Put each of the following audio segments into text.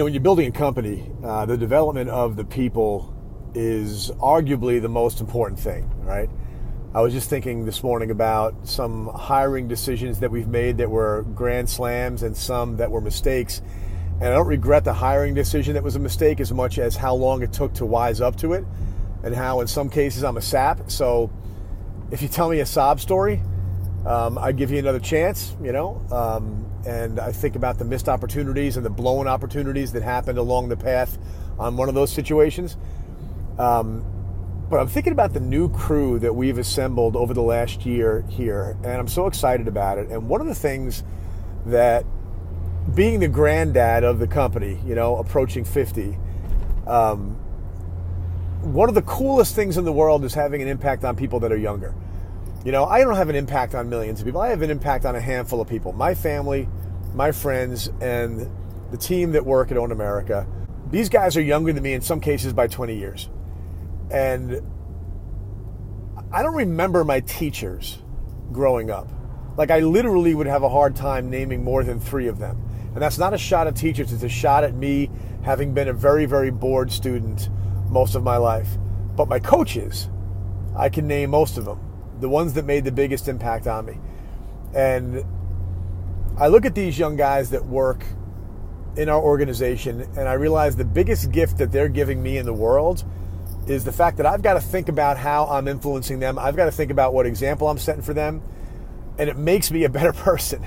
When you're building a company, the development of the people is arguably the most important thing, right? I was just thinking this morning about some hiring decisions that we've made that were grand slams and some that were mistakes. And I don't regret the hiring decision that was a mistake as much as how long it took to wise up to it, and how in some cases I'm a sap. So if you tell me a sob story, I give you another chance, and I think about the missed opportunities and the blown opportunities that happened along the path on one of those situations. But I'm thinking about the new crew that we've assembled over the last year here, and I'm so excited about it. And one of the things that, being the granddad of the company, approaching 50, one of the coolest things in the world is having an impact on people that are younger. I don't have an impact on millions of people. I have an impact on a handful of people. My family, my friends, and the team that work at Own America. These guys are younger than me in some cases by 20 years. And I don't remember my teachers growing up. Like, I literally would have a hard time naming more than 3 of them. And that's not a shot at teachers. It's a shot at me having been a very, very bored student most of my life. But my coaches, I can name most of them. The ones that made the biggest impact on me. And I look at these young guys that work in our organization, and I realize the biggest gift that they're giving me in the world is the fact that I've got to think about how I'm influencing them. I've got to think about what example I'm setting for them, and it makes me a better person.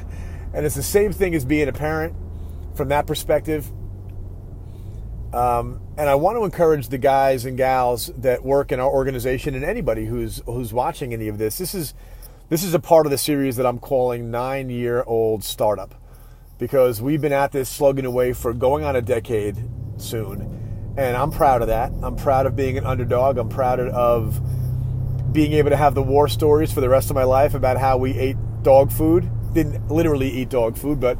And it's the same thing as being a parent from that perspective. And I want to encourage the guys and gals that work in our organization, and anybody who's watching any of this. This is a part of the series that I'm calling 9-Year-Old Startup, because we've been at this slugging away for going on a decade soon, and I'm proud of that. I'm proud of being an underdog. I'm proud of being able to have the war stories for the rest of my life about how we ate dog food. Didn't literally eat dog food, but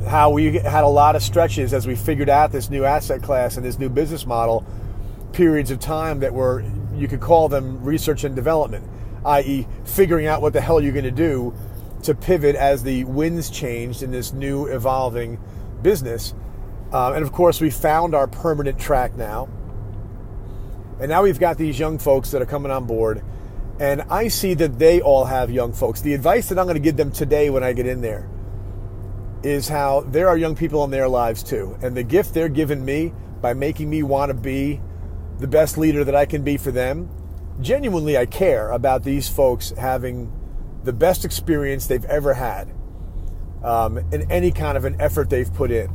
how we had a lot of stretches as we figured out this new asset class and this new business model, periods of time that were, you could call them research and development, i.e. figuring out what the hell you're going to do to pivot as the winds changed in this new evolving business. And of course, we found our permanent track now. And now we've got these young folks that are coming on board. And I see that they all have young folks. The advice that I'm going to give them today when I get in there is how there are young people in their lives too. And the gift they're giving me by making me want to be the best leader that I can be for them, genuinely I care about these folks having the best experience they've ever had in any kind of an effort they've put in.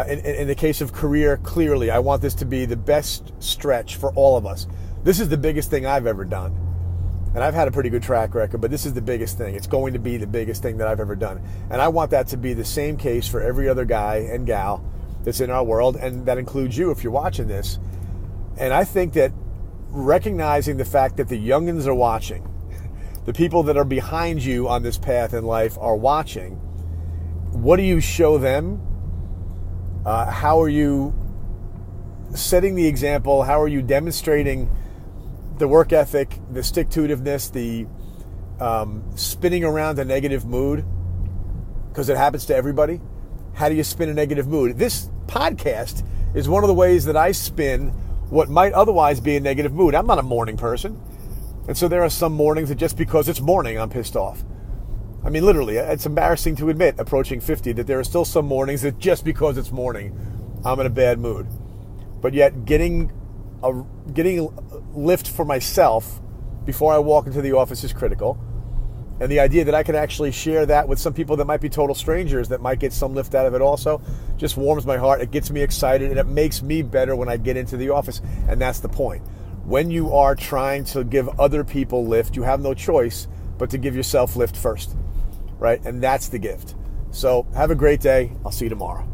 In the case of career, clearly, I want this to be the best stretch for all of us. This is the biggest thing I've ever done. And I've had a pretty good track record, but this is the biggest thing. It's going to be the biggest thing that I've ever done. And I want that to be the same case for every other guy and gal that's in our world, and that includes you if you're watching this. And I think that recognizing the fact that the youngins are watching, the people that are behind you on this path in life are watching, what do you show them? How are you setting the example? How are you demonstrating the work ethic, the stick-to-itiveness, the spinning around a negative mood? Because it happens to everybody. How do you spin a negative mood? This podcast is one of the ways that I spin what might otherwise be a negative mood. I'm not a morning person. And so there are some mornings that just because it's morning, I'm pissed off. I mean, literally, it's embarrassing to admit, approaching 50, that there are still some mornings that just because it's morning, I'm in a bad mood. But yet getting a lift for myself before I walk into the office is critical. And the idea that I can actually share that with some people that might be total strangers that might get some lift out of it also just warms my heart. It gets me excited, and it makes me better when I get into the office. And that's the point. When you are trying to give other people lift, you have no choice but to give yourself lift first, right? And that's the gift. So have a great day. I'll see you tomorrow.